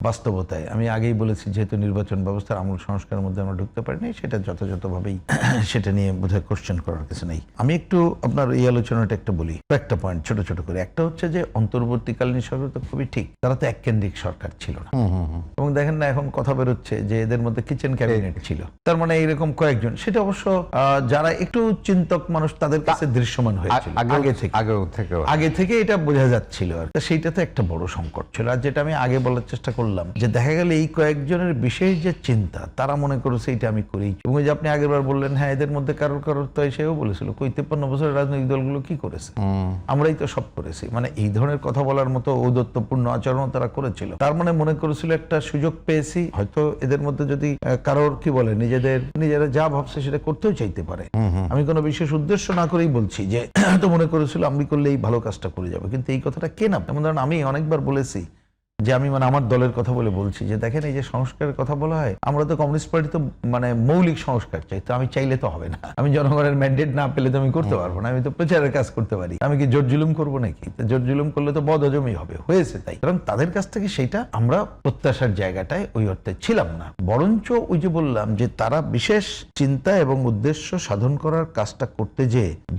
বাস্তবতায় আমি আগেই বলেছি, যেহেতু নির্বাচন ব্যবস্থার আমূল সংস্কারের মধ্যে আমরা ঢুকতে পারিনি, সেটা যথাযথভাবেই সেটা নিয়ে বোধহয় কোশ্চেন করার কিছু নেই। আমি একটু আপনার এই আলোচনাটা একটা বলি, কয়েকটা পয়েন্ট ছোট ছোট করে। একটা হচ্ছে যে অন্তর্বর্তীকালীন সরকার তো খুবই ঠিক, তারা তো এককেন্দ্রিক সরকার ছিল না। এবং দেখেন না এখন কথা বেরোচ্ছে যে এদের মধ্যে কিচেন ক্যাবিনেট ছিল, তার মানে এইরকম কয়েকজন। সেটা অবশ্য যারা একটু চিন্তক মানুষ তাদের কাছে দৃশ্যমান হয়েছিল আগে থেকে এটা বোঝা যাচ্ছিল। আর সেইটাতে একটা বড় সংকট ছিল। আর যেটা আমি আগে বলার চেষ্টা করলাম, যে দেখা গেল এই কয়েকজনের বিশেষ যে চিন্তা, তারা মনে করেছে এটা আমি করি। এবং যে আপনি আগেরবার বললেন, হ্যাঁ এদের মধ্যে কারোর তো সেও বলেছিল, কই 53 বছরের রাজনৈতিক দলগুলো কি করেছে, আমরাই তো সব করেছি। মানে এই ধরনের কথা বলার মতো ঔদ্ধত্যপূর্ণ আচরণ তারা করেছিল। তার মানে মনে করেছিল একটা সুযোগ পেয়েছি, হয়তো এদের মধ্যে যদি কারোর কি বলে নিজেরা যা ভাবছে সেটা করতেও চাইতে পারে। আমি কোনো বিশেষ উদ্দেশ্য না করেই বলছি যে হয়তো মনে করেছিল আমি করলে এই ভালো কাজটা করে যাবে। কিন্তু এই কথাটা কে না, যেমন ধরেন আমি অনেকবার বলেছি যে আমি আমার দলের কথা বলে বলছি যে দেখেন এই যে সংস্কারের কথা বলা হয়, আমরা তো কমিউনিস্ট পার্টি তো মৌলিক সংস্কার চাই, তো আমি চাইলে তো হবে না, আমি জনগণের ম্যান্ডেট না পেলে তো আমি করতে পারবো না, আমি তো প্রচারের কাজ করতে পারি, আমি কি জোর জুলুম করবো নাকি? জোর জুলুম করলে তো বদহজমই হবে, হয়েছে তাই। কারণ তাদের কাছ থেকে সেটা আমরা প্রত্যাশার জায়গাটায় ওই অর্থে ছিলাম না। বরঞ্চ ওই যে বললাম যে তারা বিশেষ চিন্তা এবং উদ্দেশ্য সাধন করার কাজটা করতে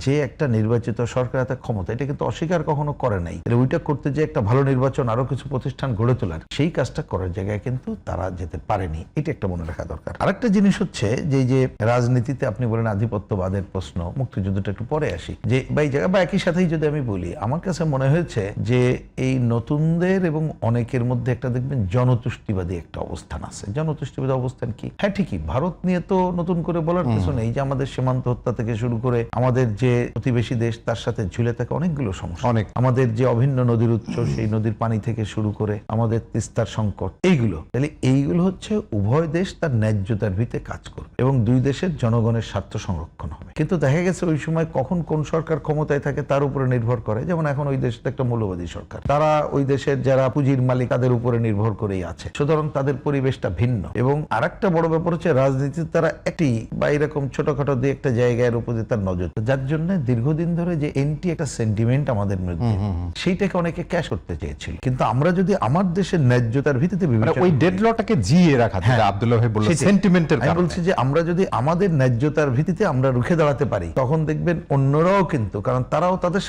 যে একটা নির্বাচিত সরকার এত ক্ষমতা, এটা কিন্তু অস্বীকার কখনো করে নাই। ওইটা করতে যে একটা ভালো নির্বাচন, আরো কিছু প্রতিষ্ঠান গড়ে তোলার, সেই কাজটা করার জায়গায় কিন্তু তারা যেতে পারেনি। এটা একটা মনে রাখা দরকার। আরেকটা জিনিস হচ্ছে যে রাজনীতিতে আপনি বলেন আধিপত্যবাদের প্রশ্ন, মুক্তিযুদ্ধটা একটু পরে আসি, যে এই জায়গা বা একই সাথেই যদি আমি বলি, আমার কাছে মনে হয়েছে যে এই নতুনদের এবং অনেকের মধ্যে একটা দেখবেন জনতুষ্টিবাদী একটা অবস্থান আছে। জনতুষ্টিবাদী অবস্থান কি? হ্যাঁ ঠিকই, ভারত নিয়ে তো নতুন করে বলার কিছু নেই, যে আমাদের সীমান্ত হত্যা থেকে শুরু করে আমাদের যে প্রতিবেশী দেশ, তার সাথে ঝুলে থাকে অনেকগুলো সমস্যা, আমাদের যে অভিন্ন নদীর উৎস, সেই নদীর পানি থেকে শুরু করে আমাদের তিস্তার সংকট, এইগুলো তাহলে এইগুলো হচ্ছে উভয় দেশ তার ন্যায্যতার ভিত্তিতে কাজ করবে এবং দুই দেশের জনগণের স্বার্থ সংরক্ষণ হবে। কিন্তু দেখা গেছে ওই সময় কখন কোন সরকার ক্ষমতায় থাকে তার উপরে নির্ভর করে। যেমন এখন ওই দেশে একটা মৌলবাদী সরকার, তারা ওই দেশের যারা পুঁজির মালিক তাদের উপরে নির্ভর করেই আছে, সুতরাং তাদের পরিবেশটা ভিন্ন। এবং আরেকটা বড় ব্যাপার হচ্ছে রাজনীতি তারা একটি বা এরকম ছোটখাটো দিয়ে একটা জায়গার উপরে তার নজর, যার জন্য দীর্ঘদিন ধরে যে এন্টি একটা সেন্টিমেন্ট আমাদের মধ্যে, সেইটাকে অনেকে ক্যাশ করতে চেয়েছিল। কিন্তু আমরা যদি আমার দেশের ন্যায্যতার ভিত্তিতে ওই ডেডলটাকে জিয়ে রাখা, আব্দুল্লাহ ভাই বললেন সেন্টিমেন্টের কারণে, বলছি যে আমরা যদি আমাদের ন্যায্যতার ভিত্তিতে আমরা রুখে দাঁড়াতে পারি, তখন দেখবেন অন্যরাও কিন্তু, কারণ তারাও তাদের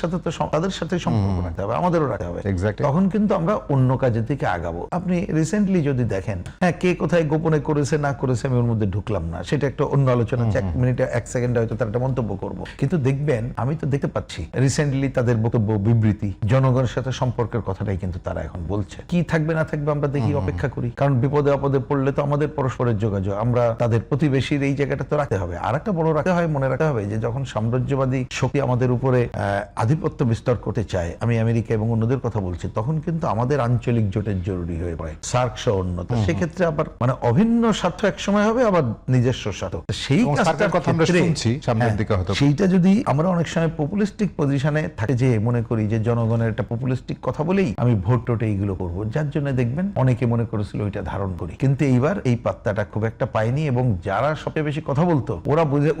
সাথে সম্পর্ক রাখতে হবে, আমাদেরও রাখতে হবে, তখন কিন্তু আমরা অন্য কাজের দিকে আগাবো। আপনি রিসেন্টলি যদি দেখেন, হ্যাঁ কে কোথায় গোপনে করেছে না করেছে আমি ওর মধ্যে ঢুকলাম না, সেটা একটা অন্য আলোচনা, 1 মিনিটে 1 সেকেন্ডে হয়তো তার একটা মন্তব্য করবো। কিন্তু দেখবেন আমি তো দেখতে পাচ্ছি রিসেন্টলি তাদের বক্তব্য, বিবৃতি, জনগণের সাথে সম্পর্কের কথাটাই কিন্তু তারা এখন বলছে। কি থাকবে না থাকবে আমরা দেখি, অপেক্ষা করি, কারণ বিপদে আপদে পড়লে তো আমাদের পরস্পরের যোগাযোগ, আমরা তাদের প্রতিবেশীর এই জায়গাটা তো রাখতে হবে। আর একটা বড় রাখতে হয়, মনে রাখতে হবে যে যখন সাম্রাজ্যবাদী শক্তি আমাদের উপরে আধিপত্য বিস্তার করতে চায়, আমি আমেরিকা এবং অন্যদের কথা বলছি, তখন কিন্তু আমাদের আঞ্চলিক জোটের জরুরি হয়ে পড়ে, সার্ক সহ অন্যত। সেক্ষেত্রে আবার অভিন্ন স্বার্থ এক সময় হবে, আবার নিজস্ব স্বার্থ। সেই কাজটার কথা আমরা শুনছি সামনের দিকে হয়তো সেইটা যদি আমরা অনেক সময় পপুলিস্টিক পজিশনে থাকে, যে মনে করি যে জনগণের একটা পপুলিস্টিক কথা বলেই আমি ভোট টোটে এইগুলো করবো, যার জন্য দেখবেন অনেকে মনে করেছিল ওইটা ধারণ করি। কিন্তু এইবার এই পাত্তাটা খুব একটা পাইনি, এবং যারা সবচেয়ে বেশি কথা বলতো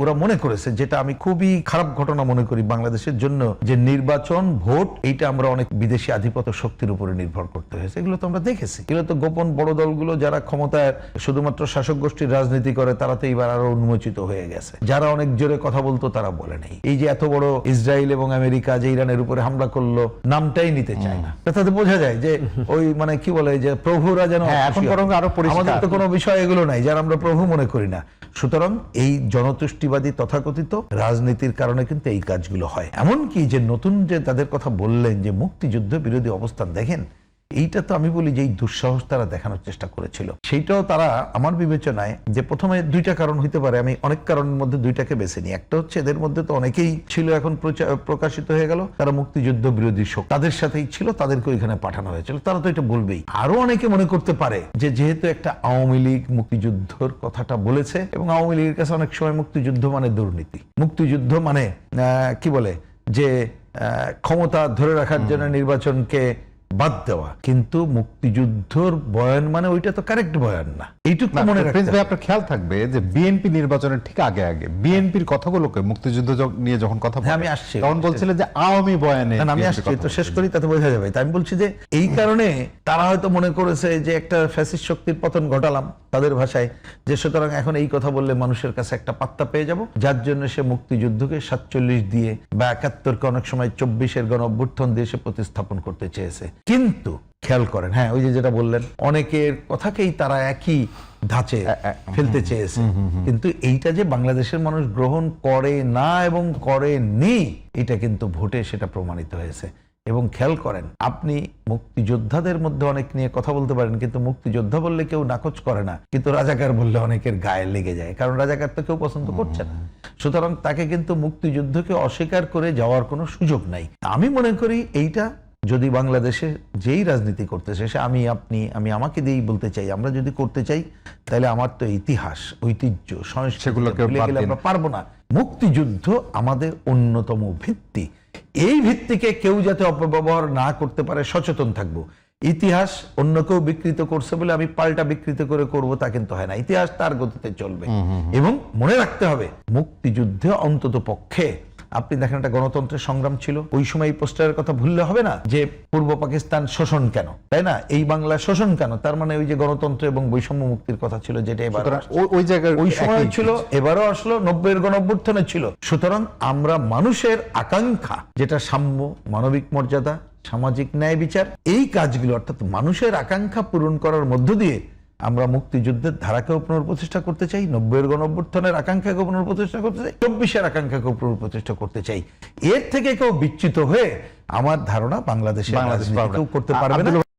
ওরা মনে করেছে, যেটা আমি খুবই খারাপ ঘটনা মনে করি বাংলাদেশের জন্য, যে নির্বাচন ভোট এইটা আমরা অনেক বিদেশি আধিপত্য শক্তির উপরে নির্ভর করতে হয়েছে। এগুলো তো আমরা দেখেছি, এগুলো তো গোপন বড় দলগুলো যারা ক্ষমতায় শুধুমাত্র শাসক গোষ্ঠীর রাজনীতি করে, তারা তো এইবার আরো উন্মোচিত হয়ে গেছে। যারা অনেক জোরে কথা বলতো তারা বলে নেই। এই যে এত বড় ইসরায়েল এবং আমেরিকা যে ইরানের উপরে হামলা করলো, নামটাই নিতে চায় না। তাতে বোঝা যায় যে ওই কি বলে যে প্রভুরা যেন এখন বরং আরো পরিষ্কার, আমাদের তো কোনো বিষয় এগুলো নাই যারা আমরা প্রভু মনে করি না। সুতরাং এই জনতুষ্টিবাদী তথাকথিত রাজনীতির কারণে কিন্তু এই কাজগুলো হয়। এমনকি যে নতুন যে তাদের কথা বললেন যে মুক্তিযুদ্ধ বিরোধী অবস্থান, দেখেন এইটা তো আমি বলি যে এই দুঃসাহস তারা দেখানোর চেষ্টা করেছিল। সেইটাও তারা আমার বিবেচনায় যে প্রথমে দুইটা কারণ হইতে পারে, আমি অনেক কারণের মধ্যে দুইটাকে বেছে নিই। একটা হচ্ছে এদের মধ্যে তো অনেকেই ছিল, এখন প্রকাশিত হয়ে গেল, তারা মুক্তিযুদ্ধ বিরোধী শক্তি, তাদের সাথেই ছিল, তাদেরকে ওইখানে পাঠানো হয়েছিল, তারা তো এটা বলবেই। আরো অনেকে মনে করতে পারে যে যেহেতু একটা আওয়ামী লীগ মুক্তিযুদ্ধর কথাটা বলেছে, এবং আওয়ামী লীগের কাছে অনেক সময় মুক্তিযুদ্ধ মানে দুর্নীতি, মুক্তিযুদ্ধ মানে কি বলে যে ক্ষমতা ধরে রাখার জন্য নির্বাচনকে বাদ দেওয়া, কিন্তু মুক্তিযুদ্ধর বয়ান মানে ওইটা তো কারেক্ট বয়ান না, এইটুকু মনে রাখতে প্রিন্স হবে। ভাই, আপনার খেয়াল থাকবে যে বিএনপি নির্বাচনের ঠিক আগে আগে বিএনপির কথাগুলোকে মুক্তিযুদ্ধ নিয়ে যখন কথা হ্যাঁ, বলে আমি আসছি। তখন বলছিলেন যে আওয়ামী বয়ানে না, আমি BNP আসছি, কথা তো শেষ বলছে। করি, তাতে বোঝা যাবে। তাই আমি বলছি যে এই কারণে তারা হয়তো মনে করেছে যে একটা ফ্যাসিস্ট শক্তির পতন ঘটালাম তাদের ভাষায়, যে সুতরাং এখন এই কথা বললে মানুষের কাছে একটা পাত্তা পেয়ে যাব, যার জন্য সে মুক্তিযুদ্ধকে 47 দিয়ে বা 71-কে অনেক সময় 24-এর গণ অভ্যুত্থান দিয়ে সে প্রতিস্থাপন করতে চেয়েছে। কিন্তু খেয়াল করেন, হ্যাঁ, ওই যে যেটা বললেন, অনেকের কথাকেই তারা একই ধাঁচে ফেলতে চেয়েছে, কিন্তু এইটা যে বাংলাদেশের মানুষ গ্রহণ করে না এবং করেনি, এটা কিন্তু ভোটে সেটা প্রমাণিত হয়েছে। এবং খেয়াল করেন, আপনি মুক্তিযোদ্ধাদের মধ্যে অনেক নিয়ে কথা বলতে পারেন, কিন্তু মুক্তিযোদ্ধা বললে কেউ নাকচ করে না, কিন্তু রাজাকার বললে অনেকের গায়ে লেগে যায়, কারণ রাজাকার তো কেউ পছন্দ করছে না। সুতরাং তাকে কিন্তু মুক্তিযুদ্ধকে অস্বীকার করে যাওয়ার কোনো সুযোগ নাই। আমি মনে করি এইটা যদি বাংলাদেশে যেই রাজনীতি করতেছে, সে আমি, আপনি, আমি আমাকে দিয়েই বলতে চাই, আমরা যদি করতে চাই তাহলে আমার তো ইতিহাস, ঐতিহ্য, সংস্কৃতি সেগুলোকে ভুলে বাদ গেলে দিন। আমরা পারবো না। মুক্তিযুদ্ধ আমাদের অন্যতম ভিত্তি, এই ভিত্তিকে কেউ যাতে অপব্যবহার না করতে পারে সচেতন থাকবো। ইতিহাস অন্য কেউ বিকৃত করছে বলে আমি পাল্টা বিকৃত করে করব তা কিন্তু হয় না, ইতিহাস তার গতিতে চলবে। এবং মনে রাখতে হবে, মুক্তিযুদ্ধে অন্তত পক্ষে আপনি দেখেন একটা গণতন্ত্রের সংগ্রাম ছিল, ওই সময় এই পোস্টারের কথা ভুললে হবে না যে পূর্ব পাকিস্তান শোষণ কেন, তাই না, এই বাংলা শোষণ কেন, তার মানে ওই যে গণতন্ত্র এবং বৈষম্য মুক্তির কথা ছিল, যেটা এবার সুতরাং ওই জায়গায় ওই সময় একই ছিল, এবারও আসলো, 90-এর গণ অভ্যুত্থানে ছিল। সুতরাং আমরা মানুষের আকাঙ্ক্ষা, যেটা সাম্য, মানবিক মর্যাদা, সামাজিক ন্যায় বিচার, এই কাজগুলো অর্থাৎ মানুষের আকাঙ্ক্ষা পূরণ করার মধ্য দিয়ে আমরা মুক্তিযুদ্ধের ধারাকেও পুনঃপ্রতিষ্ঠা করতে চাই, 90-এর গণ অভ্যুত্থানের আকাঙ্ক্ষাকেও পুনঃপ্রতিষ্ঠা করতে চাই, 24-এর আকাঙ্ক্ষাকেও পুনঃপ্রতিষ্ঠা করতে চাই। এর থেকে কেউ বিচ্যুত হয়ে আমার ধারণা বাংলাদেশের রাজনীতি কেউ করতে পারবে না।